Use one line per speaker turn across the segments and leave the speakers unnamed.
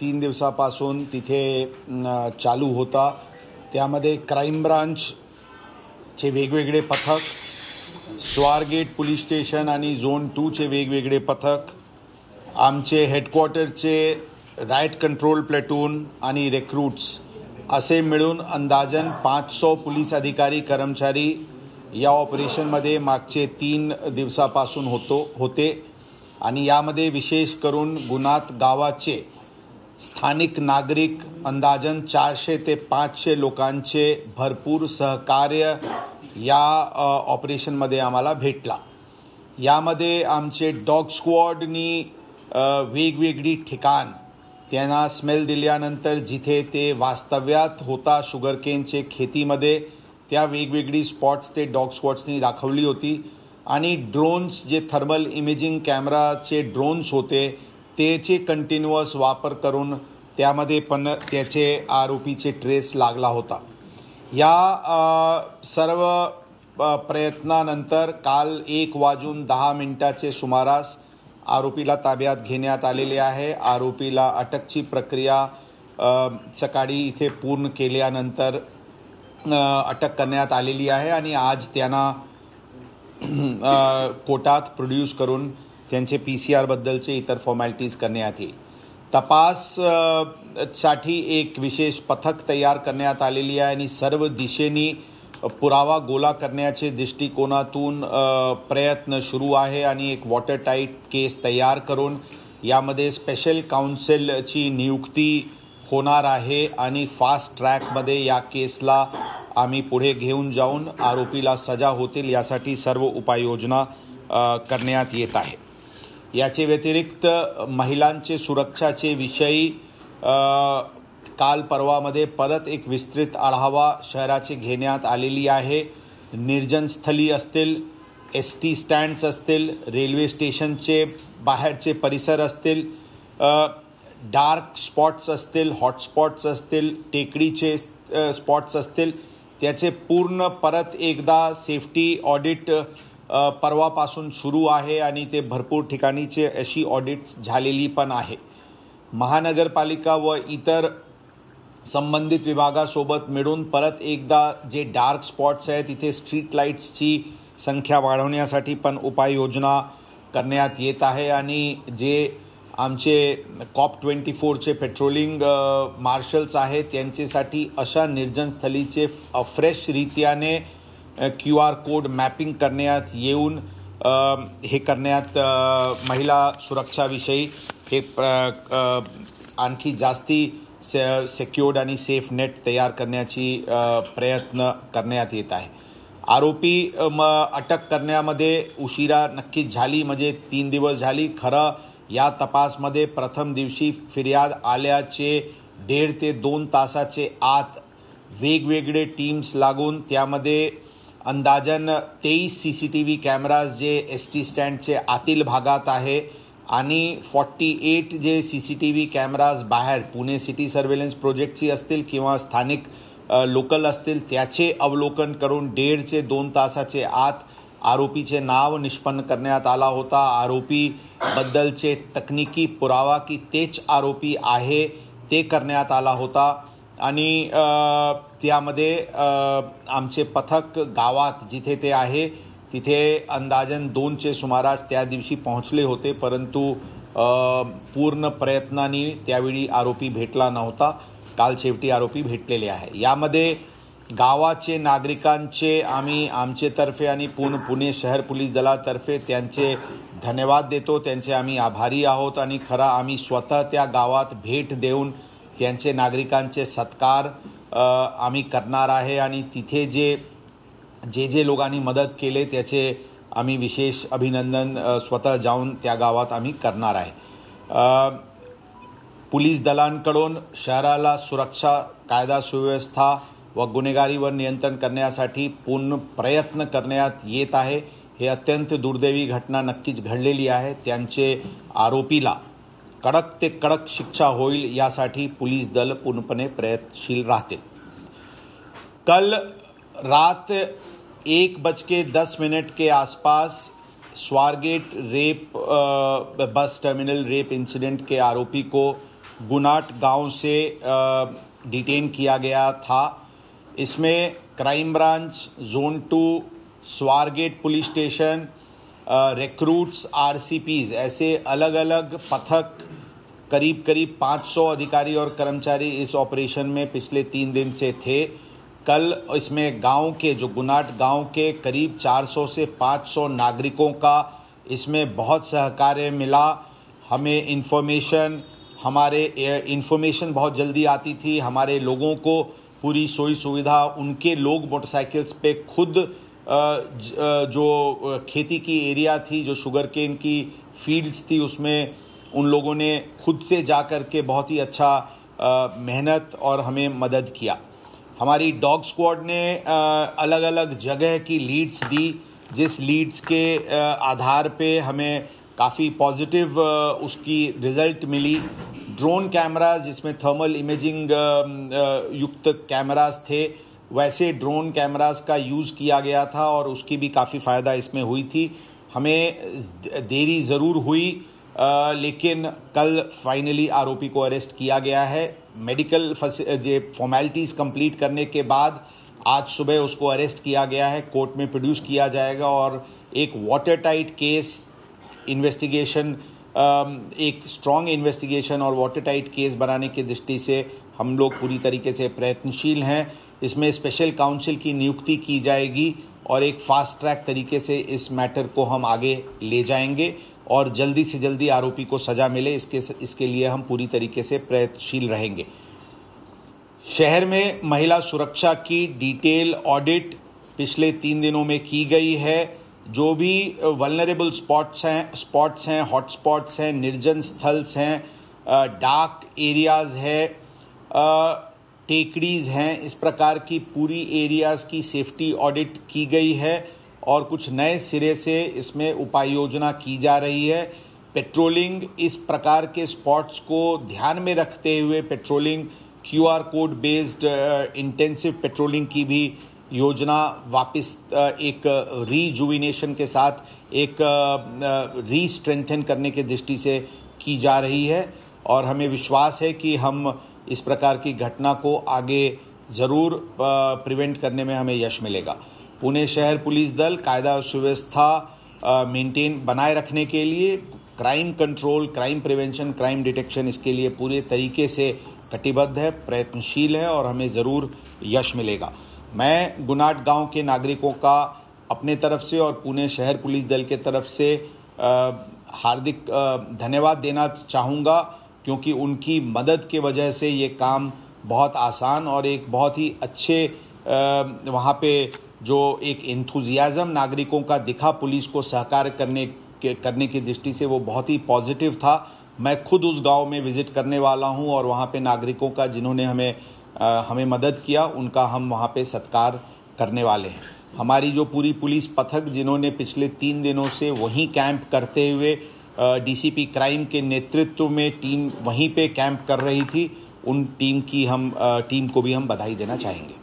3 दिवसापासून तिथे चालू होता। त्यामध्ये क्राईम ब्रांचचे वेगवेगळे पथक, स्वारगेट पोलीस स्टेशन आणि झोन 2चे वेगवेगळे पथक, आमचे हेडक्वार्टरचे राईट कंट्रोल प्लॅटून आणि रिक्रूट्स असे मिळून अंदाजन 500 पोलीस अधिकारी कर्मचारी या ऑपरेशनमध्ये मागचे 3 दिवसापासून होते आणि यामध्ये विशेष करून गुनात गावाचे स्थानिक नागरिक अंदाजन 400 ते 500 लोकांचे भरपूर सहकार्य या ऑपरेशनमध्ये आम्हाला भेटला। यामध्ये आमचे डॉग स्क्वॉडनी वेगवेगळी ठिकाण त्यांना स्मेल दिल्यानंतर जिथे ते वास्तव्यात होता शुगरकेनचे खेतीमध्ये त्या वेगवेगळी स्पॉट्स ते डॉग स्क्वॉड्सनी दाखवली होती आणि ड्रोन्स जे थर्मल इमेजिंग कॅमेराचे ड्रोन्स होते त्याचे कंटिन्युअस वापर करून त्यामध्ये पण त्याचे आरोपीचे ट्रेस लागला होता। या सर्व प्रयत्नानंतर काल 1:10 सुमारास आरोपीला ताब्यात घेण्यात आलेले आहे। आरोपीला अटकची प्रक्रिया सकाळी इथे पूर्ण केल्यानंतर अटक करण्यात आलेली आहे आणि आज त्यांना कोर्टात प्रोड्यूस करून त्यांचे PCR बद्दलचे इतर फॉर्मॅलिटीज करण्यात येईल। तपास साठी एक विशेष पथक तयार करण्यात आलेली आहे आणि सर्व दिशेने पुरावा गोळा करण्याचे दृष्टिकोनातून प्रयत्न सुरू आहे आणि एक वॉटर टाईट केस तयार करून यामध्ये स्पेशल काउन्सिलची नियुक्ती होणार आहे आणि फास्ट ट्रॅकमध्ये या केसला आम्ही पुढे घेऊन जाऊन आरोपीला सजा होतील यासाठी सर्व उपाययोजना करण्यात येत आहे। याचे व्यतिरिक्त महिलांचे सुरक्षाचे विषयी काल परवामध्ये परत एक विस्तृत आढावा शहराचे घेण्यात आलेली आहे। निर्जन स्थळी असतील, ST स्टँड्स असतील, रेल्वे स्टेशनचे बाहेरचे परिसर असतील, डार्क स्पॉट्स असतील, हॉटस्पॉट्स असतील, टेकडीचे स्पॉट्स असतील, त्याचे पूर्ण परत एकदा सेफ्टी ऑडिट परवापासून सुरू आहे आणि ते भरपूर ठिकाणीचे अशी ऑडिट्स झालेली पण आहे। महानगरपालिका व इतर संबंधित विभागासोबत मिळून परत एकदा जे डार्क स्पॉट्स आहेत तिथे स्ट्रीट लाईट्सची संख्या वाढवण्यासाठी पण उपाययोजना करण्यात येत आहे आणि जे आमचे COP24चे पेट्रोलिंग मार्शल्स आहेत त्यांच्यासाठी अशा निर्जन स्थळीचे फ्रेश रीत्याने QR कोड मॅपिंग करण्यात येऊन हे करण्यात महिला सुरक्षाविषयी हे आणखी जास्ती सेक्युर्ड आणि सेफ नेट तयार करण्याची प्रयत्न करण्यात येत आहे। आरोपी अटक करण्यामध्ये उशिरा नक्कीच झाली, म्हणजे 3 दिवस झाली। खरं या तपासमध्ये प्रथम दिवशी फिर्याद आल्याचे 1.5 ते 2 तासाचे आत वेगवेगळे टीम्स लागून त्यामध्ये अंदाजन 23 CCTV कॅमेराज जे ST स्टँडचे आतील भागात आहे आणि 48 जे CCTV कॅमेराज बाहेर पुणे सिटी सर्व्हेलन्स प्रोजेक्टची असतील किंवा स्थानिक लोकल असतील त्याचे अवलोकन करून 1.5 ते 2 तासाचे आत आरोपीचे नाव निष्पन्न करण्यात आला होता। आरोपीबद्दलचे तकनिकी पुरावा की तेच आरोपी आहे ते करण्यात आला होता आणि त्यामध्ये आमचे पथक गावात जिथे ते आहे तिथे अंदाजन 2चे सुमारास त्या दिवशी पोहोचले होते, परंतु पूर्ण प्रयत्नांनी त्यावेळी आरोपी भेटला नव्हता। काल शेवटी आरोपी भेटलेले आहे। यामध्ये गावाचे नागरिकांचे आम्ही आमचेतर्फे आणि पुणे शहर पोलीस दलातर्फे त्यांचे धन्यवाद देतो, त्यांचे आम्ही आभारी आहोत आणि खरा आम्ही स्वतः त्या गावात भेट देऊन त्यांचे नागरिकांचे सत्कार आम्ही करणार आहे आणि तिथे जे लोकांनी मदत केले त्याचे आम्ही विशेष अभिनंदन स्वतः जाऊन त्या गावात आम्ही करणार आहे। पोलीस दलांकडून शहराला सुरक्षा, कायदा सुव्यवस्था व गुन्हेगारीवर नियंत्रण करण्यासाठी पूर्ण प्रयत्न करण्यात येत आहे। हे अत्यंत दुर्दैवी घटना नक्कीच घडलेली आहे। त्यांचे आरोपीला कडक ते कडक शिक्षा होईल यासाठी पोलीस दल पूर्णपणे प्रयत्नशील राहतील। कल रात 1:10 के आसपास Swargate rape bus terminal rape incident के आरोपी को गुनाट गांव से डिटेन किया गया था। इसमें crime branch, zone 2, Swargate police station, recruits, RCPs, ऐसे अलग अलग पथक, करीब करीब 500 अधिकारी और कर्मचारी इस ऑपरेशन में पिछले 3 दिन से थे। कल इसमें गांव के, जो गुनाट गांव के करीब 400 से 500 नागरिकों का इसमें बहुत सहकार्य मिला। हमें इन्फॉर्मेशन बहुत जल्दी आती थी। हमारे लोगों को पूरी सुविधा, उनके लोग मोटरसाइकिल्स पे खुद जो खेती की एरिया थी, जो शुगर केन की फील्ड्स थी, उसमें उन लोगों ने खुद से जा कर के बहुत ही अच्छा मेहनत और हमें मदद किया। हमारी डॉग स्क्वाड ने अलग अलग जगह की लीड्स दी, जिस लीड्स के आधार पे हमें काफ़ी पॉजिटिव उसकी रिज़ल्ट मिली। ड्रोन कैमराज, जिसमें थर्मल इमेजिंग युक्त कैमराज थे, वैसे ड्रोन कैमराज का यूज़ किया गया था और उसकी भी काफ़ी फ़ायदा इसमें हुई थी। हमें देरी ज़रूर हुई, लेकिन कल फाइनली आरोपी को अरेस्ट किया गया है। मेडिकल फॉर्मेलिटीज़ कंप्लीट करने के बाद आज सुबह उसको अरेस्ट किया गया है, कोर्ट में प्रोड्यूस किया जाएगा और एक वाटर टाइट केस इन्वेस्टिगेशन, एक स्ट्रॉन्ग इन्वेस्टिगेशन और वाटर टाइट केस बनाने की दृष्टि से हम लोग पूरी तरीके से प्रयत्नशील हैं। इसमें स्पेशल काउंसिल की नियुक्ति की जाएगी और एक फास्ट ट्रैक तरीके से इस मैटर को हम आगे ले जाएंगे और जल्दी से जल्दी आरोपी को सज़ा मिले, इसके लिए हम पूरी तरीके से प्रयत्नशील रहेंगे। शहर में महिला सुरक्षा की डिटेल ऑडिट पिछले 3 दिनों में की गई है। जो भी वल्नरेबल स्पॉट्स हैं, हॉटस्पॉट्स हैं, निर्जन स्थल्स हैं, डार्क एरियाज़ है, टेकड़ीज़ हैं, इस प्रकार की पूरी एरियाज़ की सेफ्टी ऑडिट की गई है और कुछ नए सिरे से इसमें उपाय योजना की जा रही है। पेट्रोलिंग, इस प्रकार के स्पॉट्स को ध्यान में रखते हुए patrolling, QR code based intensive patrolling की भी योजना वापस एक रीजुविनेशन के साथ एक रीस्ट्रेंथन करने की दृष्टि से की जा रही है और हमें विश्वास है कि हम इस प्रकार की घटना को आगे ज़रूर प्रिवेंट करने में हमें यश मिलेगा। पुणे शहर पुलिस दल कायदा और सुव्यवस्था मेंटेन बनाए रखने के लिए crime control, crime prevention, crime detection, इसके लिए पूरे तरीके से कटिबद्ध है, प्रयत्नशील है और हमें ज़रूर यश मिलेगा। मैं गुनाट गांव के नागरिकों का अपने तरफ से और पुणे शहर पुलिस दल के तरफ से हार्दिक धन्यवाद देना चाहूँगा, क्योंकि उनकी मदद के वजह से ये काम बहुत आसान और एक बहुत ही अच्छे वहाँ पे जो एक एंथुजियाज़म नागरिकों का दिखा पुलिस को सहकार करने की दृष्टि से, वो बहुत ही पॉजिटिव था। मैं खुद उस गांव में विज़िट करने वाला हूं और वहां पे नागरिकों का, जिन्होंने हमें मदद किया, उनका हम वहां पे सत्कार करने वाले हैं। हमारी जो पूरी पुलिस पथक, जिन्होंने पिछले 3 दिनों से वहीं कैंप करते हुए DCP क्राइम के नेतृत्व में टीम वहीं पे कैंप कर रही थी, उन टीम को भी हम बधाई देना चाहेंगे।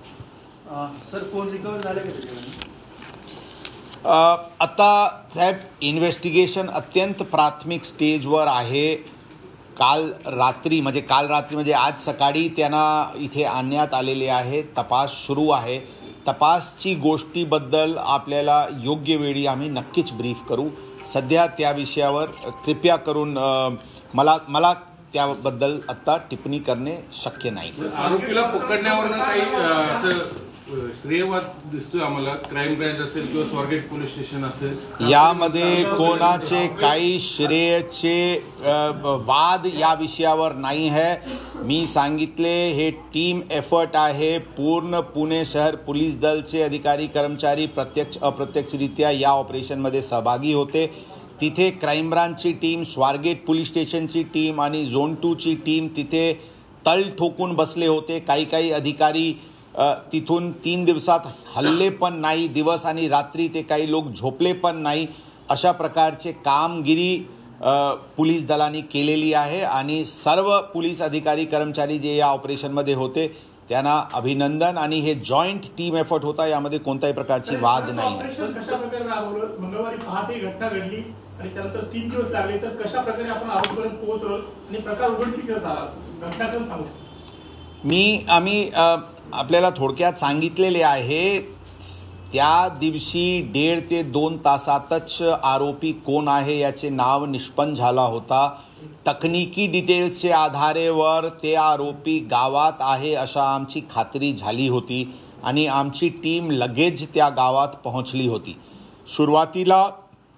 सर, फोन रिकवर झाले का त्याच्यामध्ये?
आता साहेब, इन्व्हेस्टिगेशन अत्यंत प्राथमिक स्टेजवर आहे। काल रात्री म्हणजे आज सकाळी त्यांना इथे आणण्यात आलेले आहे। तपास सुरू आहे। तपासची गोष्टीबद्दल आपल्याला योग्य वेळी आम्ही नक्कीच ब्रीफ करू। सध्या त्या विषयावर कृपया करून मला त्याबद्दल आता टिप्पणी करणे शक्य नाही।
आरोपीला पकडण्यावर काही श्रेयवाद दिसतोय आम्हाला, क्राइम ब्रांच असेल किंवा स्वारगेट पोलीस स्टेशन असेल,
यामध्ये कोणाचे काही श्रेयचे वाद या विषयावर नाही है। मी सांगितले, हे टीम एफर्ट आहे। पूर्ण पुणे शहर पोलीस दलचे अधिकारी कर्मचारी प्रत्यक्ष अप्रत्यक्षरित्या या ऑपरेशनमध्ये सहभागी होते। तिथे crime ब्रांचची team, Swargate police स्टेशनची team आणि झोन 2 ची टीम तिथे तळ ठोकून बसले होते। काही अधिकारी तिथून 3 दिवसात हल्ले पण नाही, दिवस आणि रात्री ते काही लोक झोपले पण नाही। अशा प्रकारचे कामगिरी पोलीस दलाने केलेली आहे आणि सर्व पोलीस अधिकारी कर्मचारी जे या ऑपरेशनमध्ये होते त्यांना अभिनंदन। आणि हे जॉईंट टीम एफर्ट होता, यामध्ये कोणत्याही प्रकारची वाद नाही आहे।
कशा प्रकारे राबवलं? मंगळवारी पहाटे घटना घडली,
आणि त्यानंतर 3 दिवस लागले, तर कशा प्रकारे आपण आरोपीपर्यंत पोहोचलो आणि प्रकार उघडकीस कसा आला, घटनाक्रम सांगू शकतो?
आम्ही आपल्याला थोडक्यात सांगितलेले आहे. त्या दिवशी 1.5 ते 2 तासातच आरोपी कोण आहे याचे नाव निष्पन्न झाला होता. तकनिकी डिटेल्सचे आधारेवर ते आरोपी गावात आहे अशा आमची खात्री झाली होती आणि आमची टीम लगेच त्या गावात पोहोचली होती. सुरुवातीला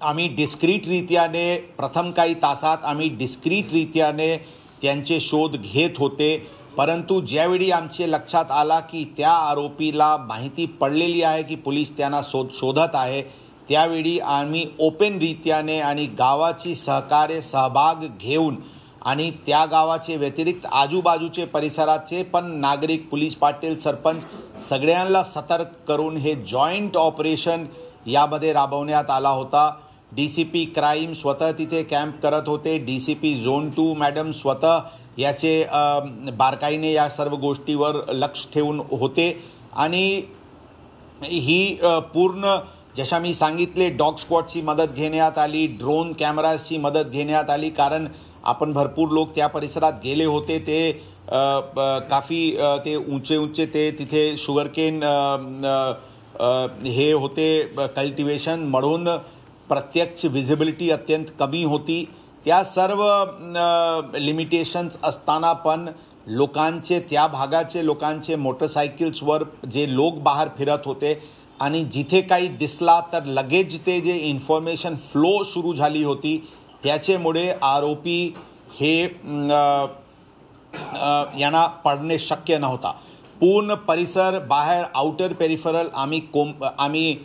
आम्ही डिस्क्रीटरित्याने प्रथम काही तासात आम्ही डिस्क्रीटरित्याने त्यांचे शोध घेत होते, परंतु ज्यावेळी आमचे लक्षात आला की त्या आरोपीला माहिती पडलेली आहे की पोलीस त्यांना शोधत आहे, त्यावेळी आम्ही ओपनरित्याने आणि गावाची सहभाग घेऊन आणि त्या गावाचे व्यतिरिक्त आजूबाजूचे परिसराचे पण नागरिक, पोलीस पाटील, सरपंच सगळ्यांना सतर्क करून हे जॉईंट ऑपरेशन यामध्ये राबवण्यात आला होता. DCP क्राईम स्वतः तिथे कॅम्प करत होते. DCP झोन 2 मॅडम स्वतः याचे बारकाईने या सर्व गोष्टीवर लक्ष ठेवून होते आणि ही पूर्ण जशा मी सांगितले डॉग स्क्वॉडची मदत घेण्यात आली, ड्रोन कॅमेराजची मदत घेण्यात आली, कारण आपण भरपूर लोक त्या परिसरात गेले होते. ते काफी ते उंचे ते तिथे शुगरकेन हे होते कल्टिवेशन, म्हणून प्रत्यक्ष विजिबिलिटी अत्यंत कमी होती. त्या सर्व लिमिटेशन्स असताना पण लोकांचे, त्या भागाचे लोकांचे मोटरसायकल्सवर जे लोक बाहेर फिरत होते आणि जिथे काही दिसला तर लगेच ते जे इन्फॉर्मेशन फ्लो सुरू झाली होती, त्याच्यामुळे आरोपी हे यांना पडणे शक्य नव्हता. पूर्ण परिसर बाहेर आउटर पेरिफरल आम्ही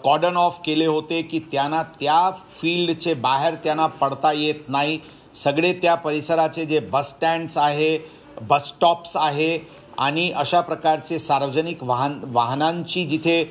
कॉर्डन ऑफ केले होते की त्यांना त्या फील्डचे बाहेर त्यांना पडता येत नाही. सगळे त्या परिसराचे जे बस स्टँड्स आहे, बस स्टॉप्स आहे आणि अशा प्रकारचे सार्वजनिक वाहनांची जिथे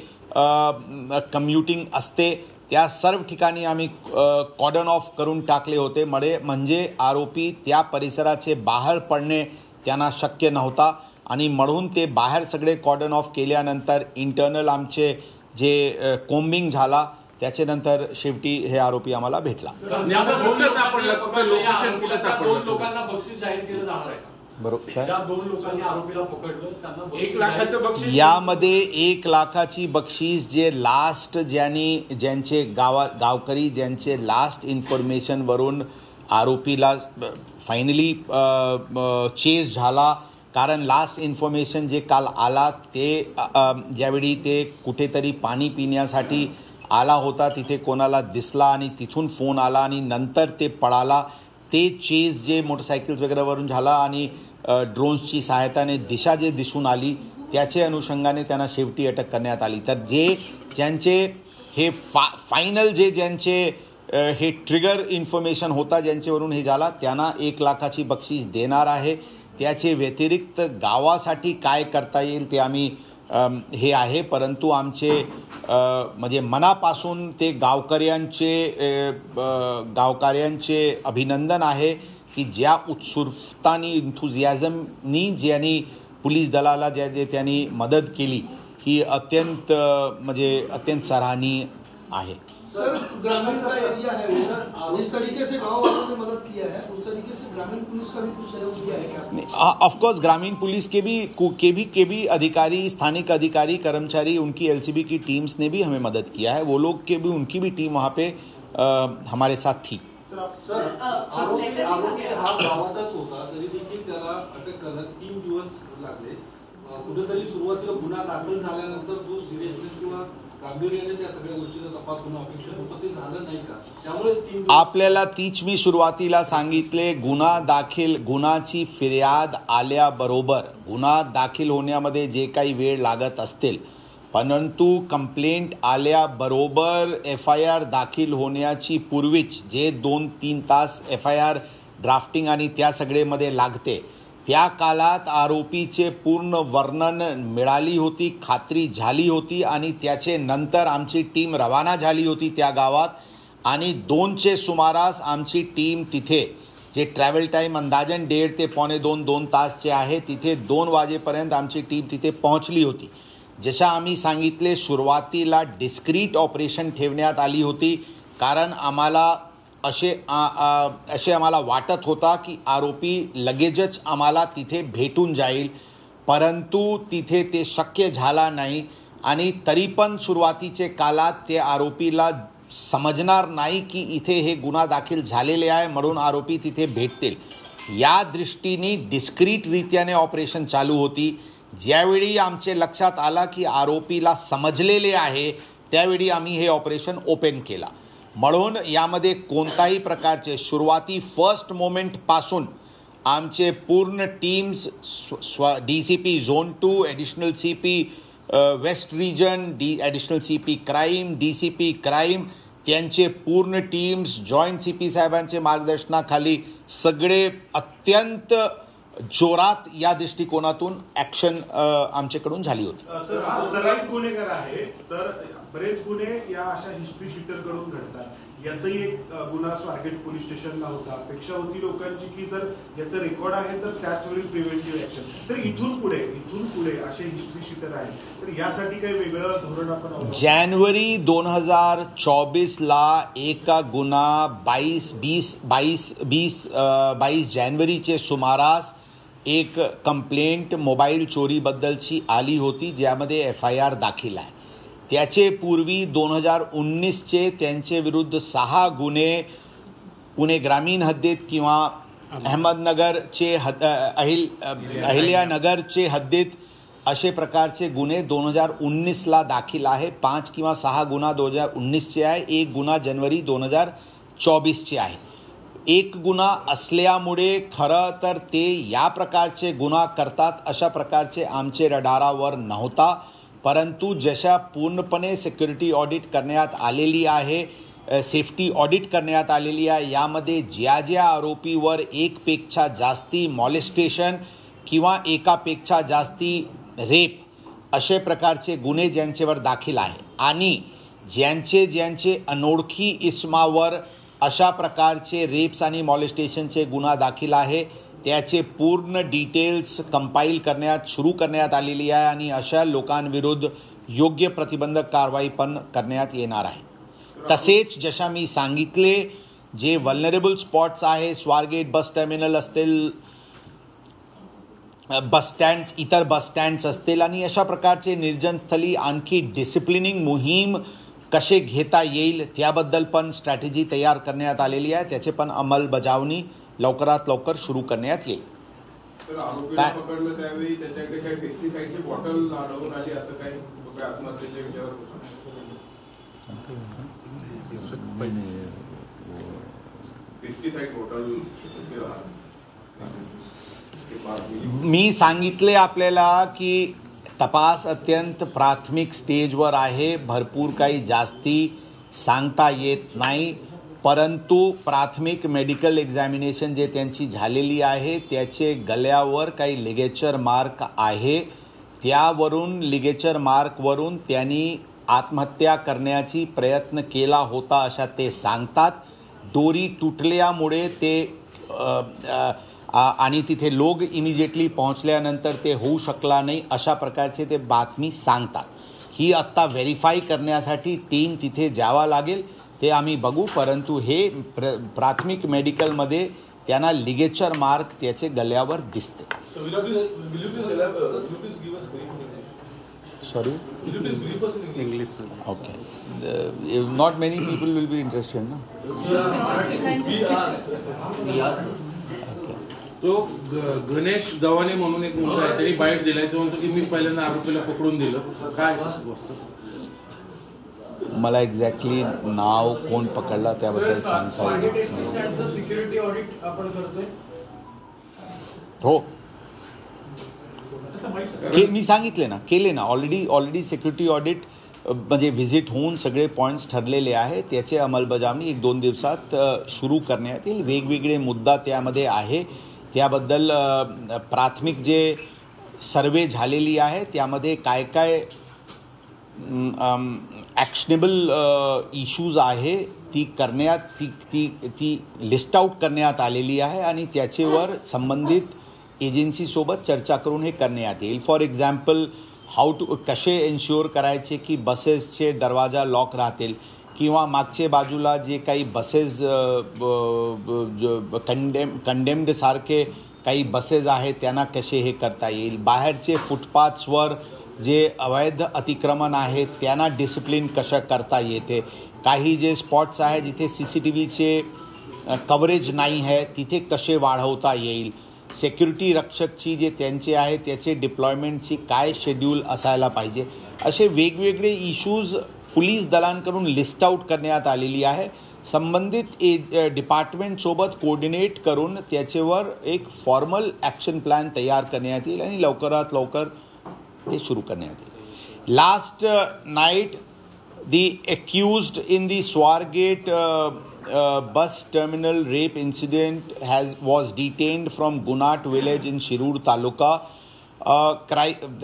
कम्युटिंग असते त्या सर्व ठिकाणी आम्ही कॉर्डन ऑफ करून टाकले होते. म्हणजे आरोपी त्या परिसराचे बाहेर पडणे त्यांना शक्य नव्हता आणि म्हणून ते बाहेर सगळे कॉर्डन ऑफ केल्यानंतर इंटरनल आमचे जे कोम्बिंग झाला, त्याच्यानंतर शेवटी हे आरोपी आम्हाला भेटला.
लोकांना बक्षीस जाहीर केलं जाणार आहे,
बरोबर.
ज्या 2 लोकांनी आरोपीला पकडलं त्यांना 1 लाखाचं बक्षीस.
यामध्ये 1 लाखाची बक्षीस जे लास्ट ज्यांचे गावकरी ज्यांचे लास्ट इन्फॉर्मेशनवरून आरोपीला फायनली चेस झाला, कारण लास्ट इन्फॉर्मेशन जे काल आला ते ज्यावेळी ते कुठेतरी पाणी पिण्यासाठी आला होता, तिथे कोणाला दिसला आणि तिथून फोन आला आणि नंतर ते पळाला. ते चेस जे मोटरसायकल्स वगैरेवरून झाला आणि ड्रोन्सची सहायताने दिशा जे दिसून आली, त्याच्या अनुषंगाने त्यांना शेवटी अटक करण्यात आली. तर ज्यांचे हे फायनल ज्यांचे हे ट्रिगर इन्फॉर्मेशन होता, ज्यांच्यावरून हे झाला, त्यांना 1 लाखाची बक्षीस देणार आहे. त्याचे व्यतिरिक्त गावासाठी काय करता येईल ते आम्ही हे आहे, परंतु आमचे म्हणजे मनापासून ते गावकऱ्यांचे अभिनंदन आहे की ज्या उत्सुकतानी, इन्थुझियाझमनी ज्यांनी पोलीस दलाला त्यांनी मदत केली, ही अत्यंत सराहनीय आहे.
सर, ग्रामीण का एरिया है उधर, जिस तरीके से गांव वालों ने मदद किया है उस तरीके से ग्रामीण पुलिस का भी कुछ सहयोग किया है क्या?
ऑफ कोर्स ग्रामीण पुलिस के भी अधिकारी, स्थानिक अधिकारी, कर्मचारी, उनकी LCB की टीम्स ने भी हमें मदद किया है. वो लोग उनकी भी टीम वहाँ पे हमारे साथ थी.
आरोपी हा गावातच होता तरी देखील त्याला अटक करण्यात 3 दिवस लागले. कुठेतरी सुरुवातीला गुन्हा दाखल झाल्यानंतर जो सिरियसनेस किंवा गांभीर्याने त्या सगळ्या गोष्टीचा तपास होणं अपेक्षित होतं ते झालं नाही का? त्यामुळे
आपल्याला तीच मी सुरुवातीला सांगितले, गुन्हाची फिर्याद आल्याबरोबर गुन्हा दाखल होण्यामध्ये जे काही वेळ लागत असतील, परंतु कंप्लेंट आल्याबरोबर FIR दाखल होण्याची पूर्वीच जे 2-3 तास FIR ड्राफ्टिंग आणि त्या सगळेमध्ये लागते, त्या काळात आरोपीचे पूर्ण वर्णन मिळाली होती, खात्री झाली होती आणि त्याचे नंतर आमची टीम रवाना झाली होती त्या गावात आणि 2चे सुमारास आमची टीम तिथे, जे ट्रॅव्हल टाईम अंदाजन 1.5 ते 2.25 तासचे आहे, तिथे 2 वाजेपर्यंत आमची टीम तिथे पोहोचली होती. जशा आम्ही सांगितले, सुरुवातीला डिस्क्रीट ऑपरेशन ठेवण्यात आली होती, कारण आम्हाला असे आम्हाला वाटत होता की आरोपी लगेचच आम्हाला तिथे भेटून जाईल, परंतु तिथे ते शक्य झाला नाही आणि तरी पण सुरुवातीचे काळात ते आरोपीला समजणार नाही की इथे हे गुन्हा दाखल झालेले आहे म्हणून आरोपी तिथे भेटतील. या दृष्टीने डिस्क्रीटरित्याने ऑपरेशन चालू होती. ज्यावेळी आमचे लक्षात आला की आरोपीला समजलेले आहे त्यावेळी आम्ही हे ऑपरेशन ओपन केला. म्हणून यामध्ये कोणताही प्रकारचे सुरुवाती फर्स्ट मोमेंटपासून आमचे पूर्ण teams DCP zone 2, additional CP west region, additional CP crime, DCP crime त्यांचे पूर्ण टीम्स जॉईंट CP साहेबांचे मार्गदर्शनाखाली सगळे अत्यंत जोरात या दृष्टिकोनातून ॲक्शन आमच्याकडून झाली होती.
सर, हा सराईत गुन्हेगार आहे तर बरेच गुन्हे या अशा हिस्ट्री शीटरकडून घडतात. याचाही एक गुन्हा स्वारगेट पोलीस स्टेशनला होता. अपेक्षा होती लोकांची की जर याचं रेकॉर्ड आहे तर त्याच वेळी प्रिव्हेंटिव्ह ॲक्शन. तर इथून पुढे असे हिस्ट्री शीटर आहेत तर यासाठी काही वेगळं धोरण आपण
जानेवारी 2024ला एक गुन्हा 22 जानेवारीचे सुमारास एक कंप्लेंट मोबाईल चोरीबद्दलची आली होती ज्यामध्ये FIR दाखल आहे. त्याचे पूर्वी 2019चे त्यांचे विरुद्ध 6 गुन्हे पुणे ग्रामीण हद्दीत किंवा अहमदनगरचे अहिल्यानगरचे हद्दीत असे प्रकारचे गुन्हे 2019ला दाखल आहे. 5 किंवा 6 गुन्हा 2019चे आहे, एक गुन्हा जानेवारी 2024चे आहे. एक गुन्हा असल्यामुळे खरं तर ते या प्रकारचे गुन्हा करतात अशा प्रकारचे आमचे रडारावर नव्हता. परंतु जशा पूर्णपणे सिक्युरिटी ऑडिट करण्यात आलेली आहे, सेफ्टी ऑडिट करण्यात आलेली आहे, यामध्ये ज्या आरोपीवर एकपेक्षा जास्ती मॉलेस्टेशन किंवा एकापेक्षा जास्ती रेप असे प्रकारचे गुन्हे ज्यांच्यावर दाखल आहे आणि ज्यांचे अनोळखी इस्मावर अशा प्रकारचे रेप्स आणि मॉलेस्टेशनचे गुन्हा दाखल आहे त्याचे पूर्ण डिटेल्स कंपाईल सुरू करण्यात आलेली आहे आणि अशा लोकांविरुद्ध योग्य प्रतिबंधक कारवाई पण करण्यात येणार आहे. तसेच जशा मी सांगितले जे वल्नरेबल स्पॉट्स आहे, स्वारगेट बस टर्मिनल असतील, इतर बस स्टँड्स असतील आणि अशा प्रकारचे निर्जनस्थळी आणखी डिसिप्लिनिंग मोहीम कसे घेता येईल त्याबद्दल पण स्ट्रॅटेजी तयार करण्यात आलेली आहे. त्याचे पण अंमलबजावणी लवकरात लवकर सुरू करण्यात येईल.
तर आरोपीला पकडलं त्यावेळी त्याच्याकडे काही पेस्टिसाइडची बॉटल आढळून आली असं काही आत्महत्येच्या विचारावर पेस्टिसाइड बॉटल
मी सांगितले आपल्याला की तपास अत्यंत प्राथमिक स्टेजवर आहे, भरपूर काही जास्ती सांगता येत नाही. परंतु प्राथमिक मेडिकल एक्झामिनेशन जे त्यांची झालेली आहे त्याचे गळ्यावर काही लिगेचर मार्क आहे. त्यावरून लिगेचर मार्कवरून त्यांनी आत्महत्या करण्याची प्रयत्न केला होता अशा ते सांगतात. दोरी तुटल्यामुळे ते आणि तिथे लोक इमिजिएटली पोहोचल्यानंतर ते होऊ शकला नाही अशा प्रकारचे ते बातमी सांगतात. ही आत्ता व्हेरीफाय करण्यासाठी टीम तिथे जावा लागेल, ते आम्ही बघू. परंतु हे प्राथमिक मेडिकलमध्ये त्यांना लिगेचर मार्क त्याचे गळ्यावर दिसते. Sorry,
English.
Okay, not many people will be interested ना.
तो गणेश गव्हाणे म्हणून एक मुलगा आहे, त्यांनी बाईट दिलाय. तो म्हणतो की मी पहिल्यांदा आरोपीला पकडून दिलं. काय
मला एक्झॅक्टली नाव कोण पकडला त्याबद्दल सांगता येईल.
सिक्युरिटी ऑडिट आपण करतोय.
हो, मी सांगितले ना, केले ना ऑलरेडी सिक्युरिटी ऑडिट म्हणजे व्हिजिट होऊन सगळे पॉईंट्स ठरलेले आहे. त्याचे अंमलबजावणी 1-2 दिवसात सुरू करण्यात येईल. वेगवेगळे मुद्दा त्यामध्ये आहे. त्याबद्दल प्राथमिक जे सर्वे झालेली आहे त्यामध्ये काय ॲक्शनेबल इश्यूज आहे ती लिस्ट आउट करण्यात आलेली आहे आणि त्याच्यावर संबंधित एजन्सीसोबत चर्चा करून हे करण्यात येईल. फॉर एक्झाम्पल कसे एन्श्युअर करायचे की बसेसचे दरवाजा लॉक राहतील, किंवा मागचे बाजूला जे काही बसेस कंडेम्ड सारखे काही बसेस आहेत त्यांना कसे हे करता येईल, बाहेरचे फुटपाथ्सवर जे अवैध अतिक्रमण आहेत त्यांना डिसिप्लिन कशा करता येते, काही जे स्पॉट्स आहेत जिथे CCTVचे कव्हरेज नाही आहे तिथे कसे वाढवता येईल, सिक्युरिटी रक्षकची जे त्यांचे आहे त्याचे डिप्लॉयमेंटची काय शेड्यूल असायला पाहिजे, असे वेगवेगळे इश्यूज पोलीस दलांकडून लिस्ट आउट करण्यात आलेली आहे. संबंधित डिपार्टमेंटसोबत कोऑर्डिनेट करून त्याच्यावर एक फॉर्मल ॲक्शन प्लॅन तयार करण्यात येईल आणि लवकरात लवकर ते सुरू करण्यात येईल. Last night the accused in the Swargate bus terminal rape incident was detained from Gunat village in Shirur Taluka.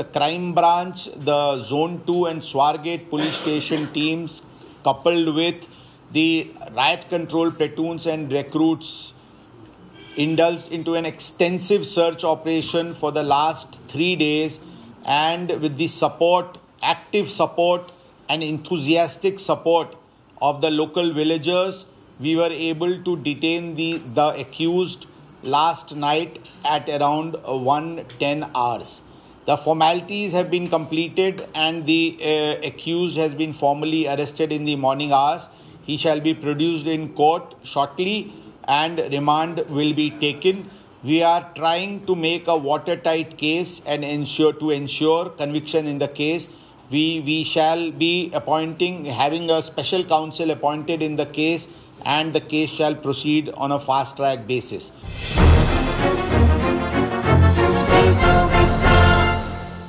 The crime branch, the Zone 2 and Swargate police station teams, coupled with the riot control platoons and recruits, indulged into an extensive search operation for the last 3 days, and with the support, active support and enthusiastic support of the local villagers, we were able to detain the accused last night at around 1:10 hours. The formalities have been completed and the accused has been formally arrested in the morning hours. He shall be produced in court shortly and remand will be taken. We are trying to make a watertight case and ensure conviction in the case. We shall be having a special counsel appointed in the case, and the case shall proceed on a fast track basis.